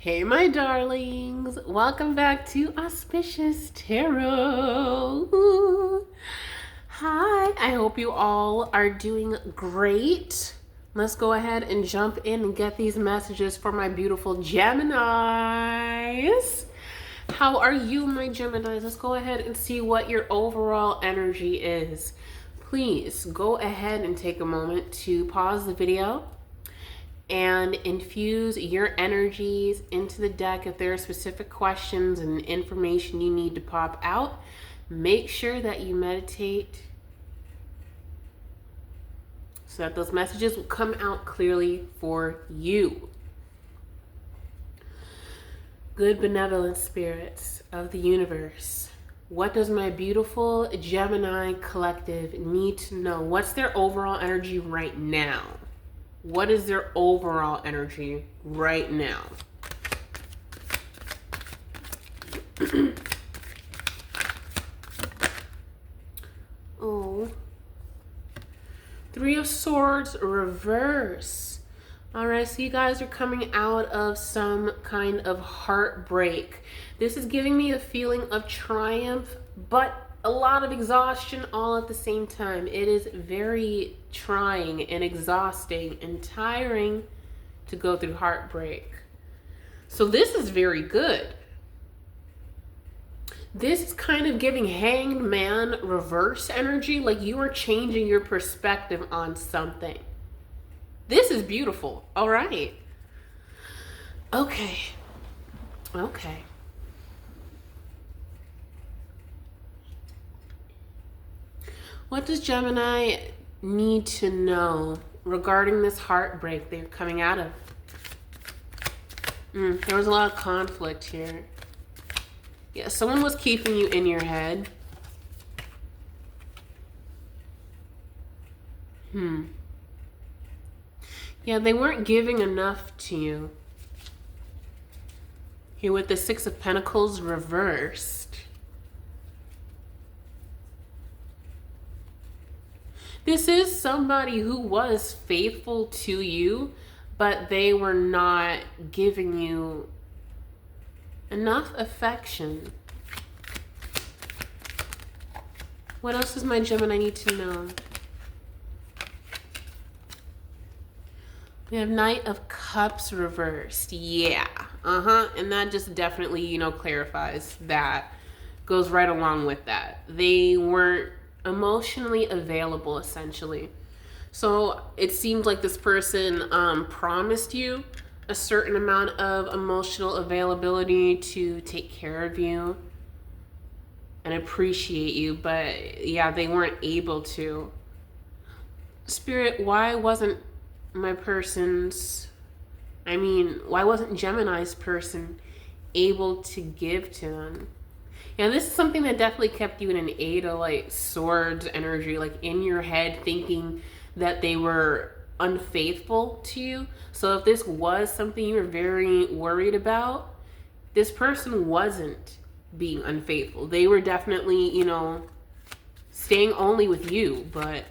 Hey, my darlings. Welcome back to Auspicious Tarot. Ooh. Hi, I hope you all are doing great. Let's go ahead and jump in and get these messages for my beautiful Geminis. How are you, my Geminis? Let's go ahead and see what your overall energy is. Please go ahead and take a moment to pause the video and infuse your energies into the deck. If there are specific questions and information you need to pop out, make sure that you meditate so that those messages will come out clearly for you. Good benevolent spirits of the universe, what does my beautiful Gemini collective need to know? What's their overall energy right now? What is their overall energy right now? Oh. Three of Swords reverse. All right, so you guys are coming out of some kind of heartbreak. This is giving me a feeling of triumph, but a lot of exhaustion all at the same time. It is very trying and exhausting and tiring to go through heartbreak. So this is very good. This is kind of giving Hanged Man reverse energy, like you are changing your perspective on something. This is beautiful. All right. Okay. What does Gemini need to know regarding this heartbreak they're coming out of? There was a lot of conflict here. Yeah, someone was keeping you in your head. Yeah, they weren't giving enough to you. Here with the Six of Pentacles reversed. This is somebody who was faithful to you, but they were not giving you enough affection. What else does my Gemini need to know? We have Knight of Cups reversed. Yeah. And that just definitely, clarifies that. Goes right along with that. They weren't emotionally available, essentially. So it seems like this person promised you a certain amount of emotional availability to take care of you and appreciate you, but yeah, they weren't able to. Spirit, why wasn't Gemini's person able to give to them? Yeah, this is something that definitely kept you in an Eight of Swords energy, in your head, thinking that they were unfaithful to you. So if this was something you were very worried about, this person wasn't being unfaithful. They were definitely, staying only with you, but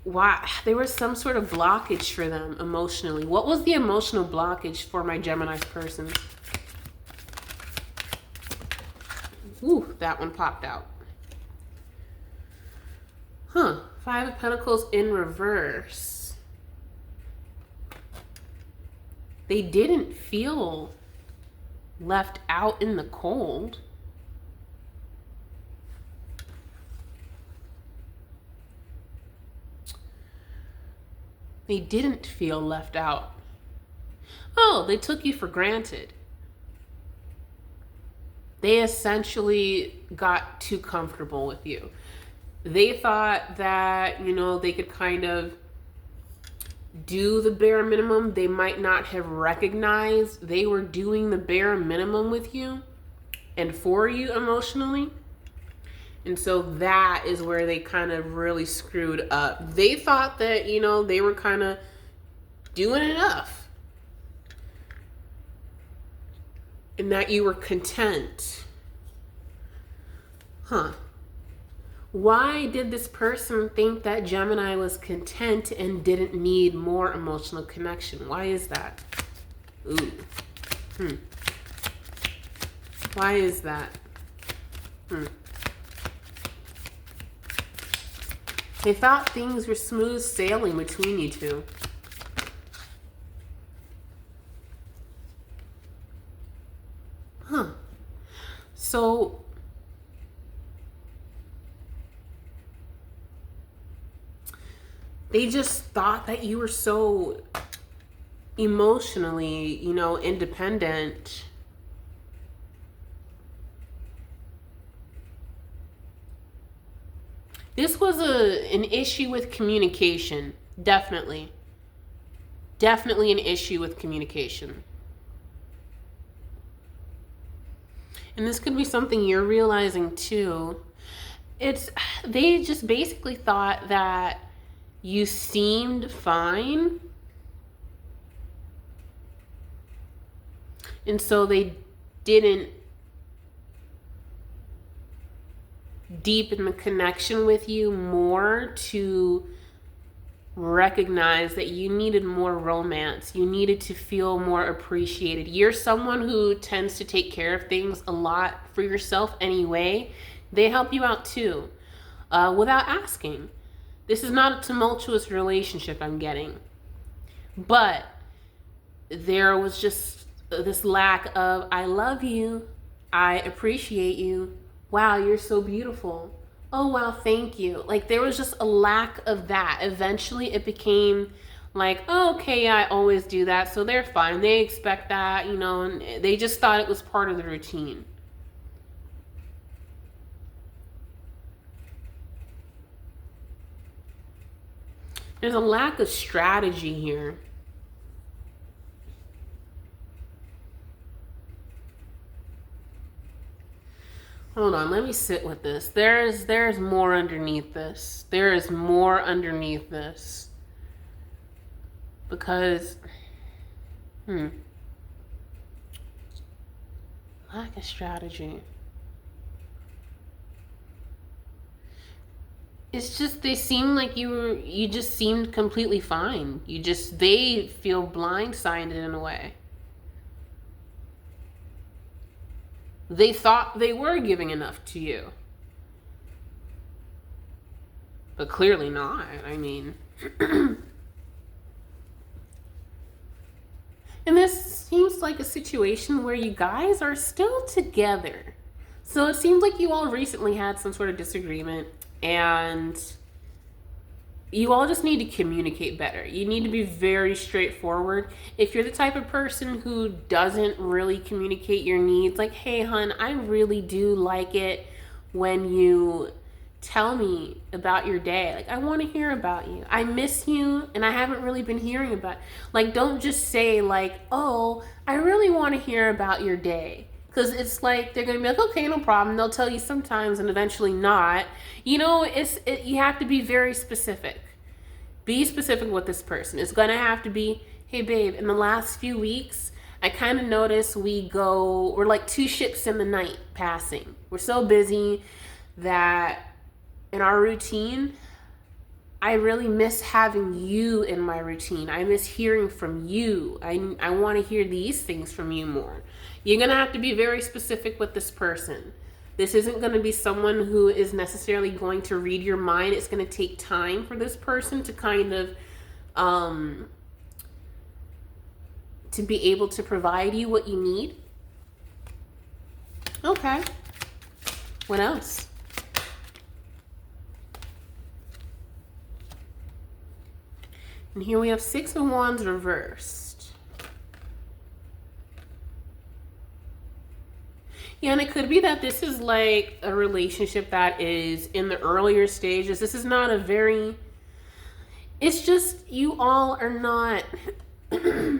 why? There was some sort of blockage for them emotionally. What was the emotional blockage for my Gemini's person? Ooh, that one popped out. Five of Pentacles in reverse. They didn't feel left out in the cold. They didn't feel left out. Oh, they took you for granted. They essentially got too comfortable with you. They thought that, they could kind of do the bare minimum. They might not have recognized they were doing the bare minimum with you and for you emotionally. And so that is where they kind of really screwed up. They thought that, they were kind of doing enough. And that you were content. Why did this person think that Gemini was content and didn't need more emotional connection? Why is that? Ooh. Hmm. Why is that? They thought things were smooth sailing between you two. Huh. So, they just thought that you were so emotionally, independent. This was an issue with communication. Definitely. Definitely an issue with communication. And this could be something you're realizing too. They just basically thought that you seemed fine. And so they didn't deepen the connection with you more to recognize that you needed more romance. You needed to feel more appreciated. You're someone who tends to take care of things a lot for yourself anyway. They help you out too, without asking. This is not a tumultuous relationship I'm getting. But there was just this lack of, I love you, I appreciate you, wow, you're so beautiful, oh wow, thank you. Like, there was just a lack of that. Eventually it became like, oh, okay, I always do that, so they're fine, they expect that, and they just thought it was part of the routine. There's a lack of strategy here. Hold on, let me sit with this. There's more underneath this. There is more underneath this. Because, lack of strategy. It's just, they seem like you just seemed completely fine. They feel blindsided in a way. They thought they were giving enough to you. But clearly not. I mean. And this seems like a situation where you guys are still together. So it seems like you all recently had some sort of disagreement, and you all just need to communicate better. You need to be very straightforward. If you're the type of person who doesn't really communicate your needs, like, hey, hun, I really do like it when you tell me about your day. Like, I want to hear about you. I miss you, and I haven't really been hearing about it. Like, don't just say, like, oh, I really want to hear about your day. Because it's like, they're going to be like, okay, no problem. They'll tell you sometimes and eventually not. You have to be very specific. Be specific with this person. It's going to have to be, hey, babe, in the last few weeks, I kind of notice we're like two ships in the night passing. We're so busy that in our routine, I really miss having you in my routine. I miss hearing from you. I want to hear these things from you more. You're going to have to be very specific with this person. This isn't going to be someone who is necessarily going to read your mind. It's going to take time for this person to kind of, to be able to provide you what you need. Okay. What else? And here we have Six of Wands reversed. Yeah, and it could be that this is like a relationship that is in the earlier stages. This is not it's just you all are not, there's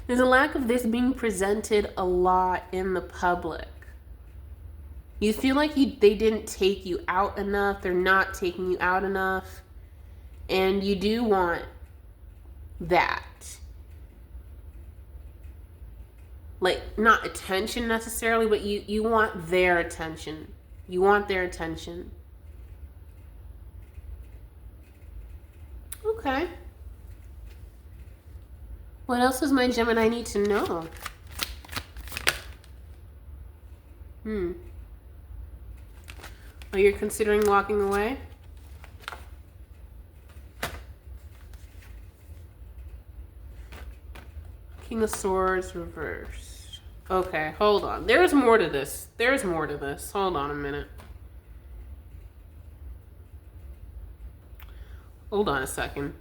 a lack of this being presented a lot in the public. You feel like they didn't take you out enough. They're not taking you out enough. And you do want that. Like, not attention necessarily, but you want their attention. You want their attention. Okay. What else does my Gemini need to know? Are you considering walking away? King of Swords reversed. Okay, hold on. There's more to this. There's more to this. Hold on a minute. Hold on a second.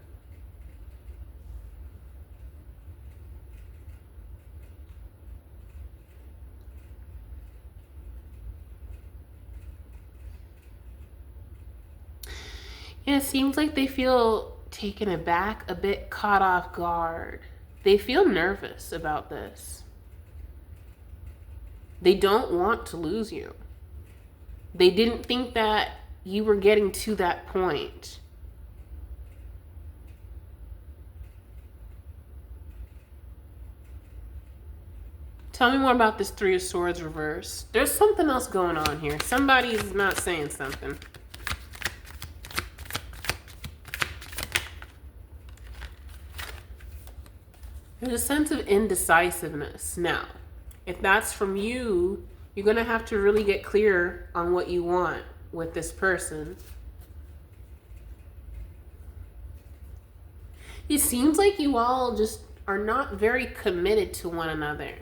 Yeah, it seems like they feel taken aback, a bit caught off guard. They feel nervous about this. They don't want to lose you. They didn't think that you were getting to that point. Tell me more about this Three of Swords reverse. There's something else going on here. Somebody's not saying something. There's a sense of indecisiveness. Now, if that's from you, you're going to have to really get clear on what you want with this person. It seems like you all just are not very committed to one another.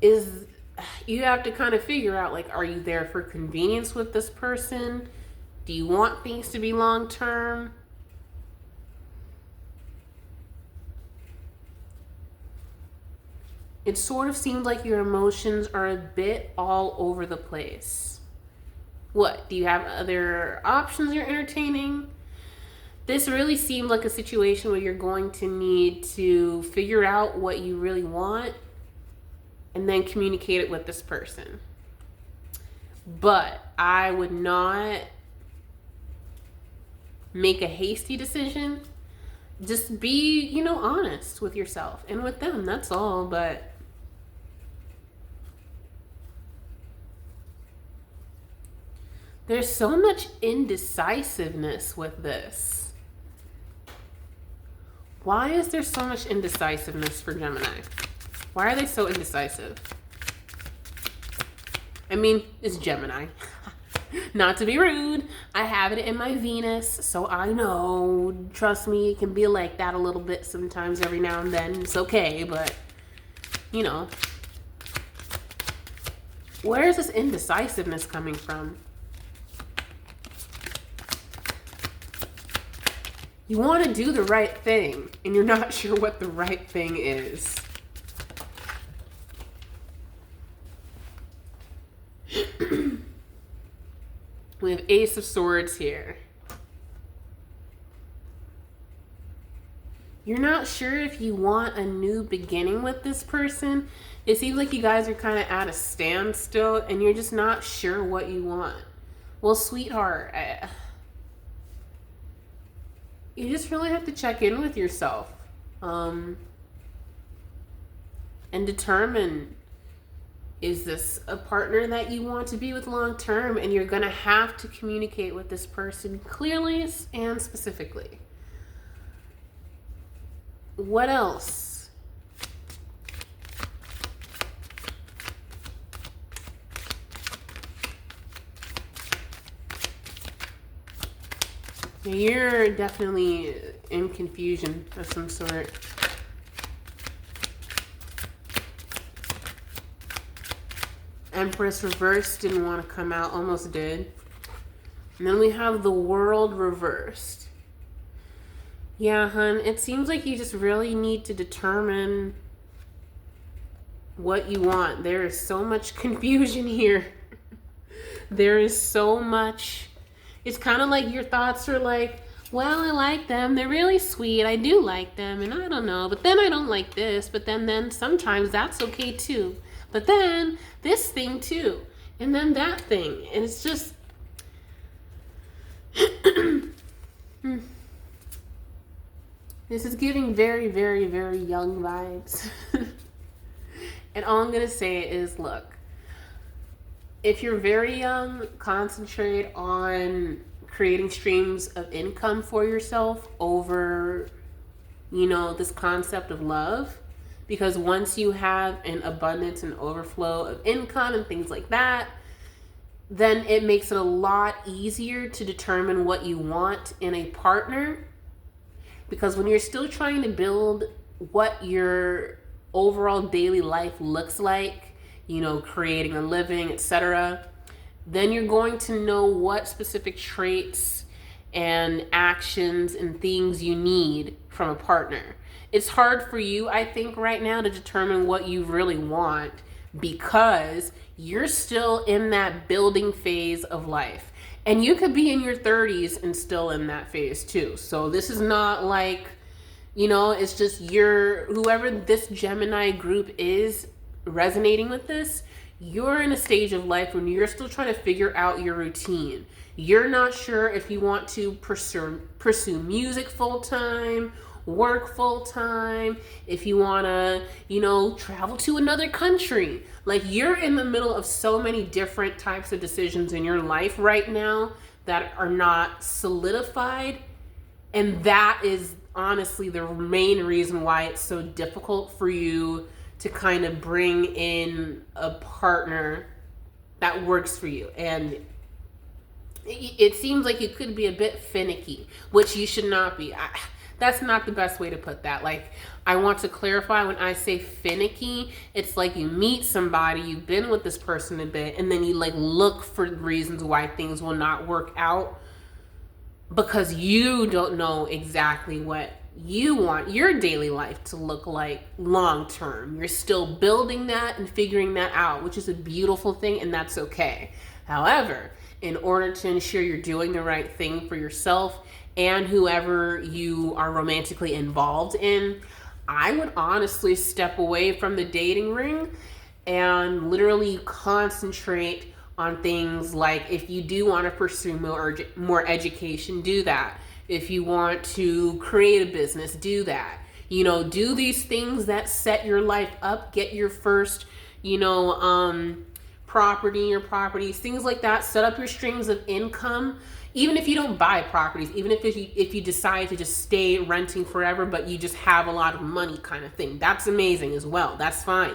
You have to kind of figure out, like, are you there for convenience with this person? Do you want things to be long term? It sort of seems like your emotions are a bit all over the place. What? Do you have other options you're entertaining? This really seemed like a situation where you're going to need to figure out what you really want and then communicate it with this person. But I would not make a hasty decision. Just be, honest with yourself and with them. That's all. But there's so much indecisiveness with this. Why is there so much indecisiveness for Gemini? Why are they so indecisive? I mean, it's Gemini. Not to be rude, I have it in my Venus, so I know. Trust me, it can be like that a little bit sometimes, every now and then. It's okay, but, where is this indecisiveness coming from? You want to do the right thing, and you're not sure what the right thing is. We have Ace of Swords here. You're not sure if you want a new beginning with this person. It seems like you guys are kind of at a standstill and you're just not sure what you want. Well, sweetheart, you just really have to check in with yourself and determine, is this a partner that you want to be with long term? And you're going to have to communicate with this person clearly and specifically. What else? You're definitely in confusion of some sort. Empress reversed, didn't want to come out, almost did. And then we have the World reversed. Yeah, hun, it seems like you just really need to determine what you want. There is so much confusion here. There is so much. It's kind of like your thoughts are like, well, I like them. They're really sweet. I do like them. And I don't know. But then I don't like this. But then sometimes that's okay too. But then this thing too. And then that thing. And it's just... This is giving very, very, very young vibes. And all I'm going to say is, look, if you're very young, concentrate on creating streams of income for yourself over this concept of love. Because once you have an abundance and overflow of income and things like that, then it makes it a lot easier to determine what you want in a partner. Because when you're still trying to build what your overall daily life looks like, creating a living, etc., then you're going to know what specific traits and actions and things you need from a partner. It's hard for you, I think, right now to determine what you really want because you're still in that building phase of life. And you could be in your 30s and still in that phase too. So this is not like, it's just whoever this Gemini group is resonating with this, you're in a stage of life when you're still trying to figure out your routine. You're not sure if you want to pursue music full time, work full time, if you want to, travel to another country. Like, you're in the middle of so many different types of decisions in your life right now that are not solidified. And that is honestly the main reason why it's so difficult for you to kind of bring in a partner that works for you. And it seems like you could be a bit finicky, which you should not be. That's not the best way to put that. Like, I want to clarify, when I say finicky, it's like you meet somebody, you've been with this person a bit, and then you look for reasons why things will not work out because you don't know exactly what you want your daily life to look like long term. You're still building that and figuring that out, which is a beautiful thing, and that's okay. However, in order to ensure you're doing the right thing for yourself and whoever you are romantically involved in, I would honestly step away from the dating ring and literally concentrate on things like, if you do want to pursue more education, do that. If you want to create a business, do that. Do these things that set your life up, get your first, property or properties, things like that. Set up your streams of income. Even if you don't buy properties, even if you decide to just stay renting forever, but you just have a lot of money kind of thing, that's amazing as well. That's fine.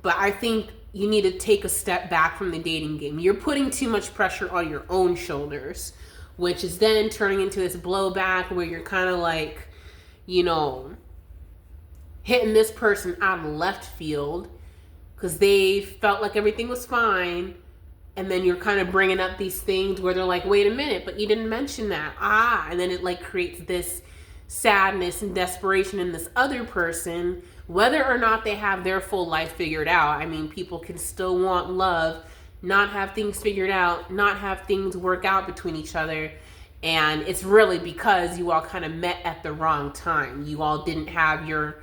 But I think you need to take a step back from the dating game. You're putting too much pressure on your own shoulders, which is then turning into this blowback where you're kind of like, hitting this person out of left field because they felt like everything was fine. And then you're kind of bringing up these things where they're like, wait a minute, but you didn't mention that. And then it creates this sadness and desperation in this other person, whether or not they have their full life figured out. I mean, people can still want love, not have things figured out, not have things work out between each other. And it's really because you all kind of met at the wrong time. You all didn't have your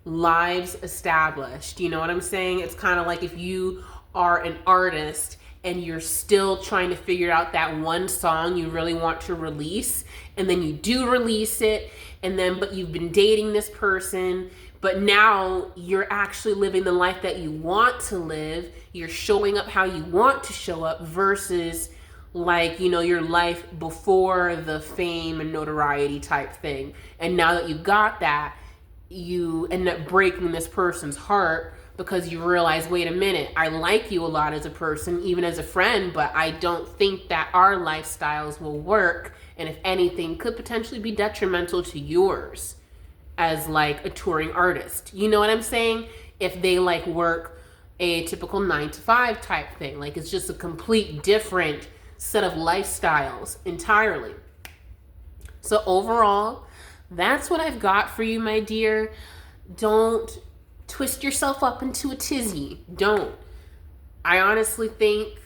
lives established. You know what I'm saying? It's kind of like if you are an artist and you're still trying to figure out that one song you really want to release, and then you do release it, but you've been dating this person, but now you're actually living the life that you want to live. You're showing up how you want to show up versus your life before the fame and notoriety type thing. And now that you got that, you end up breaking this person's heart because you realize, wait a minute, I like you a lot as a person, even as a friend, but I don't think that our lifestyles will work. And if anything, could potentially be detrimental to yours as a touring artist. You know what I'm saying? If they work a typical 9-to-5 type thing, it's just a complete different set of lifestyles entirely. So overall, that's what I've got for you, my dear. Don't twist yourself up into a tizzy. Don't. I honestly think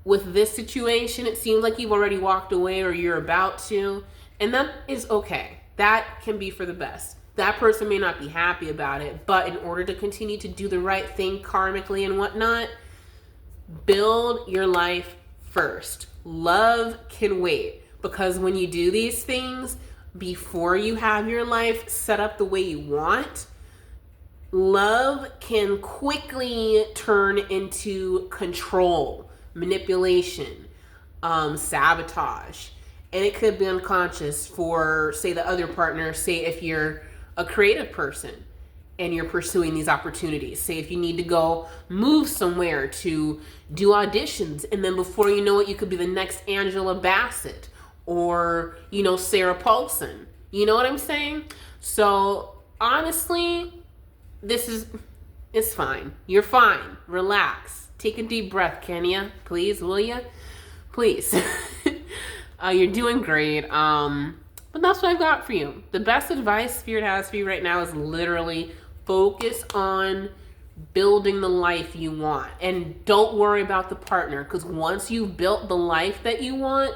with this situation, it seems like you've already walked away or you're about to, and that is okay. That can be for the best. That person may not be happy about it, but in order to continue to do the right thing karmically and whatnot, build your life first. Love can wait, because when you do these things before you have your life set up the way you want, love can quickly turn into control, manipulation, sabotage. And it could be unconscious for, say, the other partner. Say if you're a creative person and you're pursuing these opportunities. Say if you need to go move somewhere to do auditions, and then before you know it, you could be the next Angela Bassett or, you know, Sarah Paulson. You know what I'm saying? So honestly, it's fine. You're fine. Relax. Take a deep breath, can ya? Please, will ya? Please. You're doing great. But that's what I've got for you. The best advice Spirit has for you right now is literally focus on building the life you want. And don't worry about the partner, because once you've built the life that you want,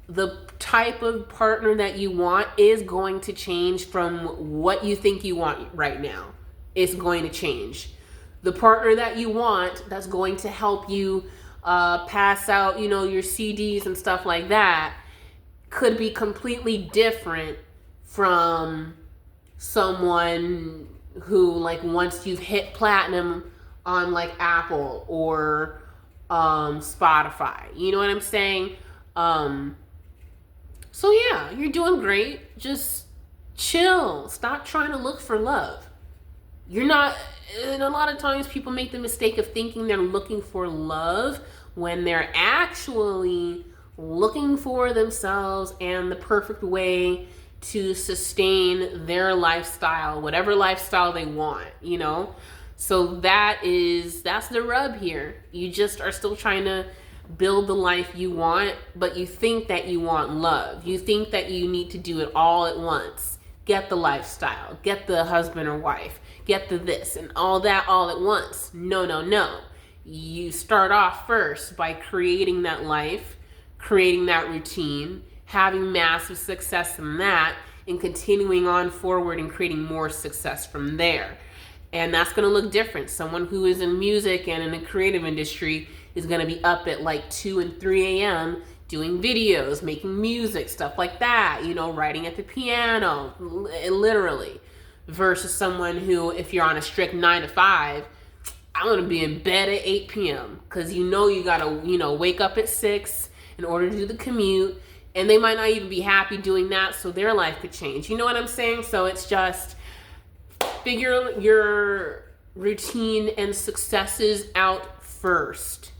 the type of partner that you want is going to change from what you think you want right now. It's going to change. The partner that you want that's going to help you pass out, you know, your CDs and stuff like that could be completely different from someone who, like, once you've hit platinum on like Apple or Spotify. You know what I'm saying? So yeah, you're doing great. Just chill. Stop trying to look for love. You're not, and a lot of times people make the mistake of thinking they're looking for love when they're actually looking for themselves and the perfect way to sustain their lifestyle, whatever lifestyle they want, you know? So that's the rub here. You just are still trying to build the life you want, but you think that you want love. You think that you need to do it all at once. Get the lifestyle, get the husband or wife, get the this and all that all at once. No. You start off first by creating that life, creating that routine, having massive success in that, and continuing on forward and creating more success from there. And that's going to look different. Someone who is in music and in the creative industry is going to be up at like 2 and 3 a.m. doing videos, making music, stuff like that, you know, writing at the piano, literally. Versus someone who, if you're on a strict 9 to 5, I'm going to be in bed at 8 p.m. because you got to, wake up at 6 in order to do the commute. And they might not even be happy doing that, so their life could change. You know what I'm saying? So it's just figure your routine and successes out first.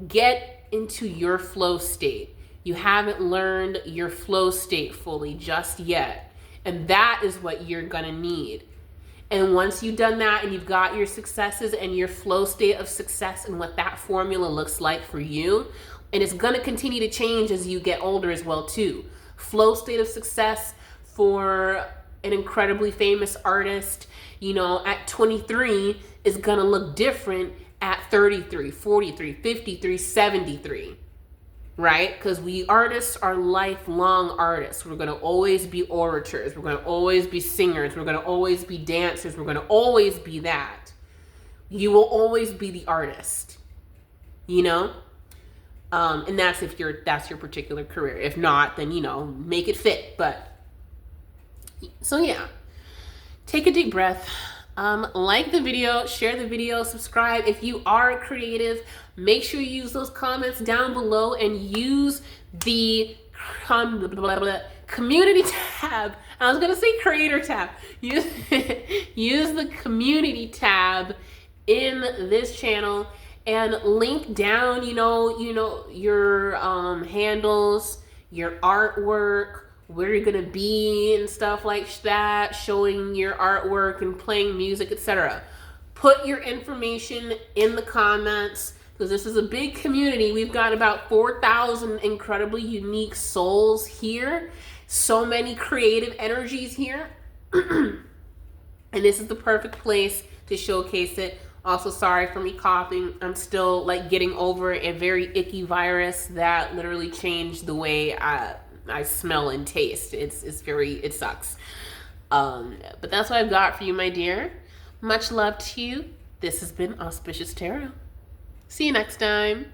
Get into your flow state. You haven't learned your flow state fully just yet. And that is what you're going to need. And once you've done that and you've got your successes and your flow state of success and what that formula looks like for you, and it's going to continue to change as you get older as well too. Flow state of success for an incredibly famous artist, at 23 is going to look different at 33, 43, 53, 73. Right? Because we artists are lifelong artists. We're going to always be orators. We're going to always be singers. We're going to always be dancers. We're going to always be that. You will always be the artist. And that's that's your particular career. If not, then, make it fit. But, so yeah. Take a deep breath. Like the video, share the video, subscribe. If you are creative, make sure you use those comments down below and use the community tab. I was going to say creator tab. Use the community tab in this channel and link down, your handles, your artwork, where you're gonna be and stuff like that, showing your artwork and playing music, etc. Put your information in the comments because this is a big community. We've got about 4,000 incredibly unique souls here. So many creative energies here. And this is the perfect place to showcase it. Also, sorry for me coughing. I'm still getting over a very icky virus that literally changed the way I smell and taste. It sucks. But that's what I've got for you, my dear. Much love to you. This has been Auspicious Tarot. See you next time.